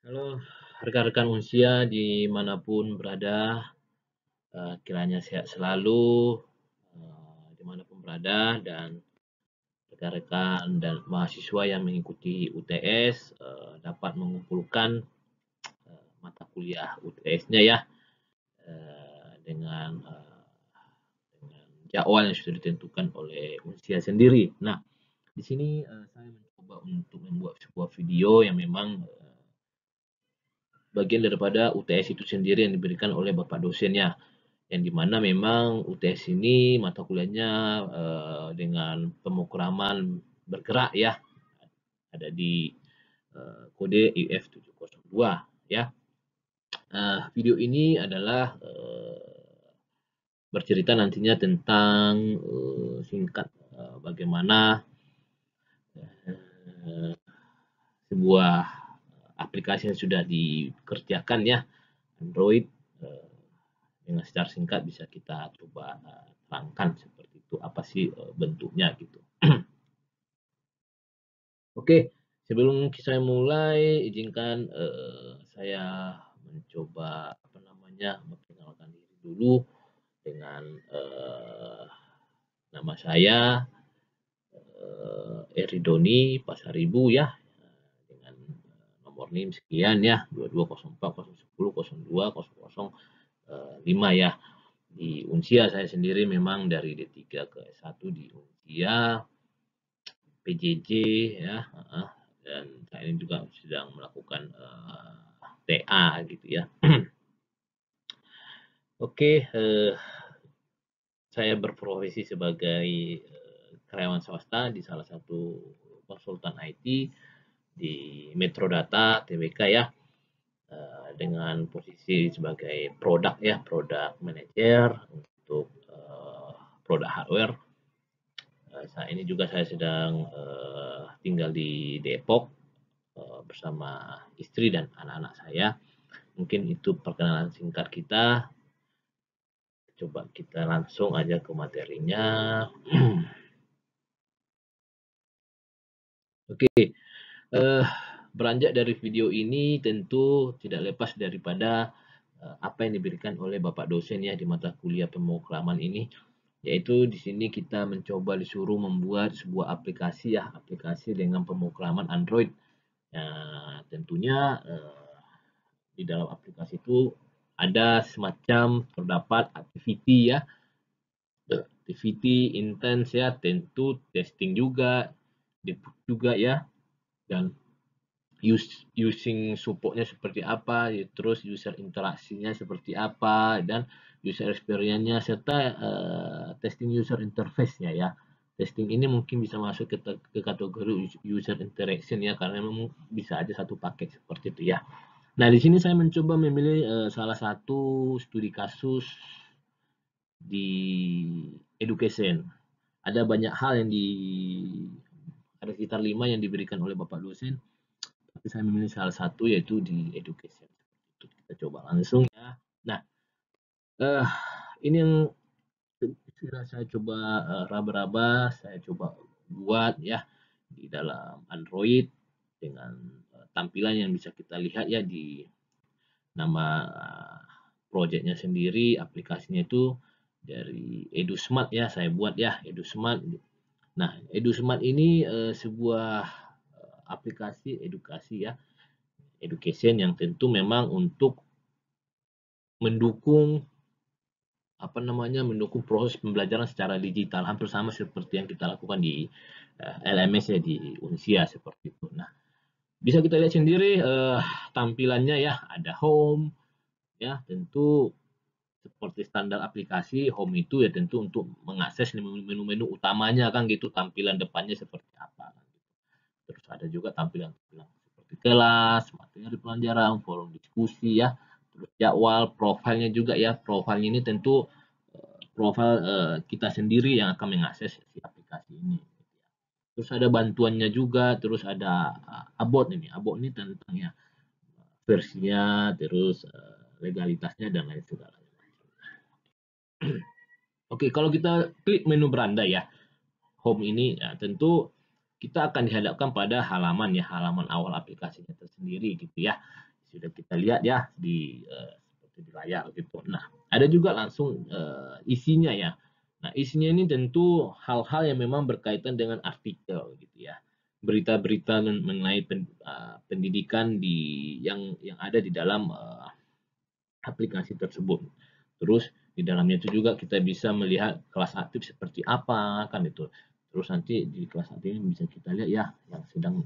Halo, rekan-rekan Unsia dimanapun berada, kiranya sehat selalu, dimanapun berada, dan rekan-rekan dan mahasiswa yang mengikuti UTS dapat mengumpulkan mata kuliah UTS-nya ya, dengan jadwal yang sudah ditentukan oleh Unsia sendiri. Nah, di sini saya mencoba untuk membuat sebuah video yang memang bagian daripada UTS itu sendiri yang diberikan oleh bapak dosennya. Yang dimana memang UTS ini mata kuliahnya dengan pemrograman bergerak ya, ada di kode IF 702 ya. Video ini adalah bercerita nantinya tentang singkat bagaimana sebuah aplikasi yang sudah dikerjakan ya, Android, dengan secara singkat bisa kita coba terangkan seperti itu, apa sih bentuknya gitu. Oke, sebelum saya mulai izinkan saya mencoba memperkenalkan diri dulu dengan nama saya Eridoni Pasaribu ya, dengan nomor NIM sekian ya, 22040110020005 ya. Di Unsia saya sendiri memang dari D3 ke S1 di Unsia, PJJ ya, dan saya ini juga sedang melakukan TA gitu ya. Oke, saya berprofesi sebagai karyawan swasta di salah satu konsultan IT di Metrodata Tbk ya, dengan posisi sebagai produk manager untuk produk hardware. Saat ini juga saya sedang tinggal di Depok bersama istri dan anak-anak saya. Mungkin itu perkenalan singkat kita. Coba kita langsung aja ke materinya. Oke, beranjak dari video ini tentu tidak lepas daripada apa yang diberikan oleh Bapak dosen ya di mata kuliah pemrograman ini, yaitu di sini kita mencoba disuruh membuat sebuah aplikasi ya, aplikasi dengan pemrograman Android. Nah, tentunya di dalam aplikasi itu ada semacam terdapat activity ya, activity intense ya, tentu testing juga, debug juga ya, dan using supportnya seperti apa, terus user interaksinya seperti apa, dan user experience-nya serta testing user interface-nya ya. Testing ini mungkin bisa masuk ke kategori user interaction ya, karena memang bisa aja satu paket seperti itu ya. Nah, di sini saya mencoba memilih salah satu studi kasus di education. Ada banyak hal yang ada sekitar 5 yang diberikan oleh Bapak dosen, tapi saya memilih salah satu yaitu di education. Kita coba langsung ya. Nah, ini yang sudah saya coba raba-raba, saya coba buat ya di dalam Android dengan tampilan yang bisa kita lihat ya di nama projectnya sendiri, aplikasinya itu dari EduSmart ya, saya buat ya EduSmart. Nah, EduSmart ini sebuah aplikasi edukasi ya, education yang tentu memang untuk mendukung mendukung proses pembelajaran secara digital, hampir sama seperti yang kita lakukan di LMS ya, di Unsia seperti itu. Nah, bisa kita lihat sendiri tampilannya ya, ada home ya, tentu seperti standar aplikasi home itu ya tentu untuk mengakses menu-menu utamanya kan gitu, tampilan depannya seperti apa kan gitu. Terus ada juga tampilan-tampilan seperti kelas, materi pelajaran, forum diskusi ya, terus jadwal, profilnya juga ya. Profilnya ini tentu profil kita sendiri yang akan mengakses si aplikasi ini. Terus ada bantuannya juga, terus ada about ini. About ini tentang ya versinya, terus legalitasnya dan lain sebagainya. Oke, kalau kita klik menu beranda ya, home ini ya, tentu kita akan dihadapkan pada halaman ya, halaman awal aplikasinya tersendiri gitu ya. sudah kita lihat ya seperti di layar gitu. Nah, ada juga langsung isinya ya. Nah, isinya ini tentu hal-hal yang memang berkaitan dengan artikel gitu ya. Berita-berita mengenai pendidikan yang ada di dalam aplikasi tersebut. Terus di dalamnya itu juga kita bisa melihat kelas aktif seperti apa kan itu. Terus nanti di kelas aktif ini bisa kita lihat ya yang sedang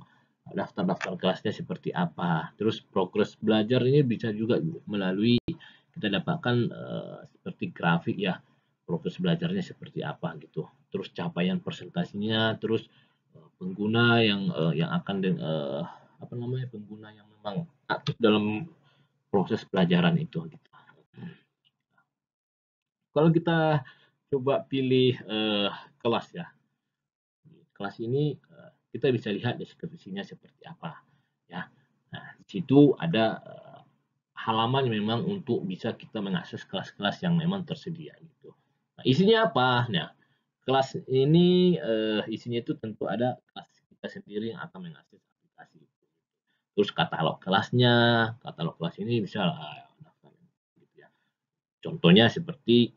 daftar-daftar kelasnya seperti apa. Terus progres belajar ini bisa juga melalui kita dapatkan seperti grafik ya, progres belajarnya seperti apa gitu. Terus capaian presentasinya, terus pengguna yang akan apa namanya pengguna yang memang aktif dalam proses pelajaran itu gitu. Kalau kita coba pilih kelas ya, kelas ini kita bisa lihat deskripsinya seperti apa ya. Nah, di situ ada halaman memang untuk bisa kita mengakses kelas-kelas yang memang tersedia gitu. Nah, isinya apa? Nah, kelas ini isinya itu tentu ada kelas kita sendiri yang akan mengakses aplikasi. Terus katalog kelas ini bisa gitu ya. Contohnya seperti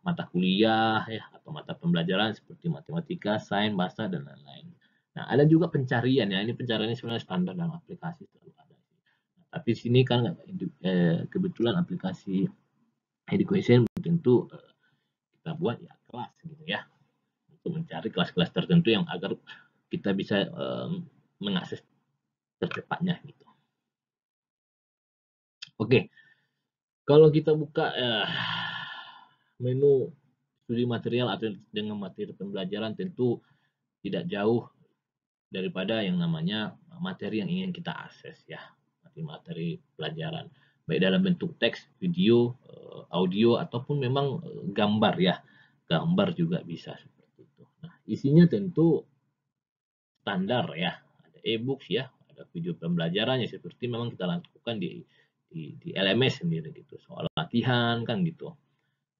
mata kuliah ya atau mata pembelajaran seperti matematika, sains, bahasa dan lain-lain. Nah, ada juga pencarian ya. Ini pencariannya sebenarnya standar dalam aplikasi selalu ada. Nah, tapi di sini kan kebetulan aplikasi education tentu kita buat ya kelas gitu ya untuk mencari kelas-kelas tertentu yang agar kita bisa mengakses tercepatnya gitu. Oke, kalau kita buka menu studi material atau dengan materi pembelajaran tentu tidak jauh daripada yang namanya materi yang ingin kita akses ya, materi pelajaran baik dalam bentuk teks, video, audio ataupun memang gambar ya, gambar juga bisa seperti itu. Nah, isinya tentu standar ya, ada e-books ya, ada video pembelajarannya seperti memang kita lakukan di LMS sendiri gitu, soal latihan kan gitu.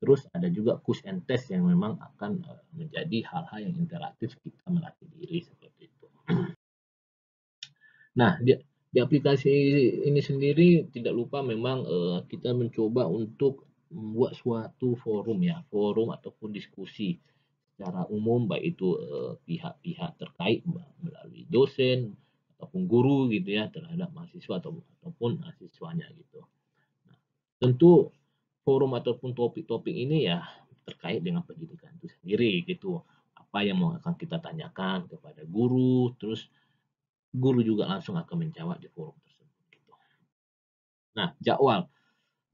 Terus ada juga quiz and test yang memang akan menjadi hal-hal yang interaktif kita melatih diri seperti itu. Nah, di aplikasi ini sendiri tidak lupa memang kita mencoba untuk membuat suatu forum ya, forum ataupun diskusi secara umum baik itu pihak-pihak terkait melalui dosen ataupun guru gitu ya terhadap mahasiswa ataupun mahasiswanya gitu. Nah, tentu forum ataupun topik-topik ini ya terkait dengan pendidikan itu sendiri gitu. Apa yang mau akan kita tanyakan kepada guru, terus guru juga langsung akan menjawab di forum tersebut gitu. Nah, jadwal.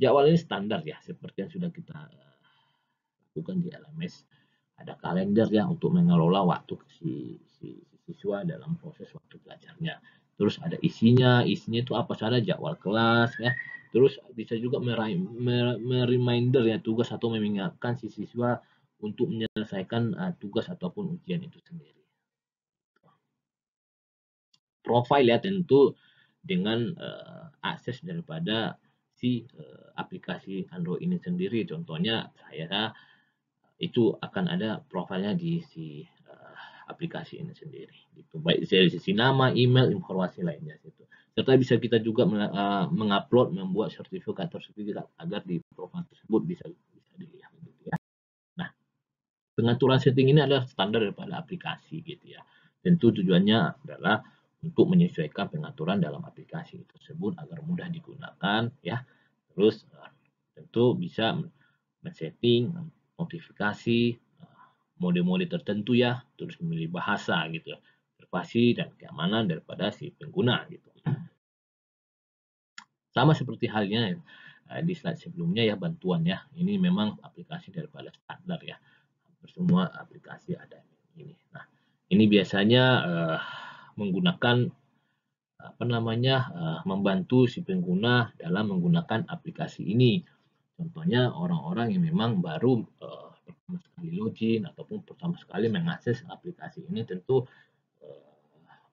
Jadwal ini standar ya seperti yang sudah kita lakukan di LMS. Ada kalender ya untuk mengelola waktu si siswa dalam proses waktu belajarnya. Terus ada isinya itu apa saja jadwal kelas ya. Terus bisa juga mereminder ya tugas atau mengingatkan si siswa untuk menyelesaikan tugas ataupun ujian itu sendiri. Profile ya tentu dengan akses daripada si aplikasi Android ini sendiri. Contohnya saya itu akan ada profilnya di si aplikasi ini sendiri. Gitu. Baik dari sisi nama, email, informasi lainnya. Gitu. Serta bisa kita juga mengupload, membuat sertifikat agar di profil tersebut bisa dilihat. Gitu ya. Nah, pengaturan setting ini adalah standar daripada aplikasi gitu ya. Tentu tujuannya adalah untuk menyesuaikan pengaturan dalam aplikasi tersebut agar mudah digunakan ya. Terus tentu bisa men-setting notifikasi mode-mode tertentu ya, terus memilih bahasa gitu, privasi dan keamanan daripada si pengguna gitu. Sama seperti halnya di slide sebelumnya ya bantuan ya, ini memang aplikasi daripada standar ya, hampir semua aplikasi ada ini. Nah, ini biasanya menggunakan apa namanya membantu si pengguna dalam menggunakan aplikasi ini. Contohnya orang-orang yang memang baru pertama sekali login ataupun pertama sekali mengakses aplikasi ini tentu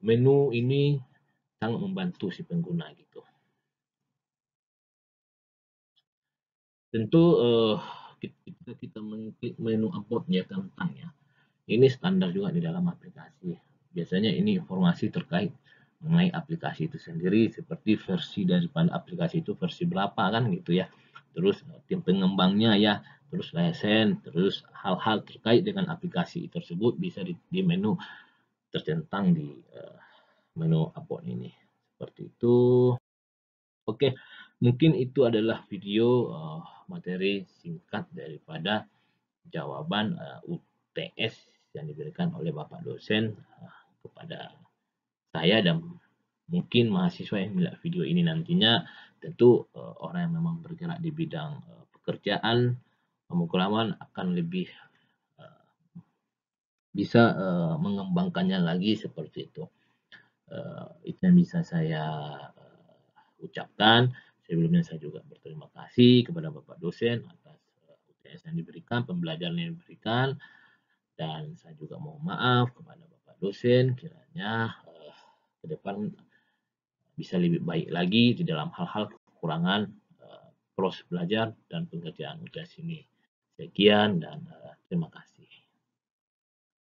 menu ini sangat membantu si pengguna gitu. Tentu kita mengklik menu upload ya tentang ya. Ini standar juga di dalam aplikasi. Biasanya ini informasi terkait mengenai aplikasi itu sendiri, seperti versi daripada aplikasi itu versi berapa kan gitu ya. Terus tim pengembangnya ya, terus license, terus hal-hal terkait dengan aplikasi tersebut bisa di menu tercentang di menu upload ini. Seperti itu. Oke, mungkin itu adalah video materi singkat daripada jawaban UTS yang diberikan oleh Bapak dosen kepada saya, dan mungkin mahasiswa yang melihat video ini nantinya tentu orang yang memang bergerak di bidang pekerjaan pemrograman akan lebih uh, bisa mengembangkannya lagi seperti itu. Itu yang bisa saya ucapkan. Sebelumnya saya juga berterima kasih kepada Bapak dosen atas UTS yang diberikan, pembelajaran yang diberikan, dan saya juga mohon maaf kepada Bapak dosen kiranya ke depan bisa lebih baik lagi di dalam hal-hal kekurangan proses belajar dan pengerjaan UTS ini. Sekian dan terima kasih.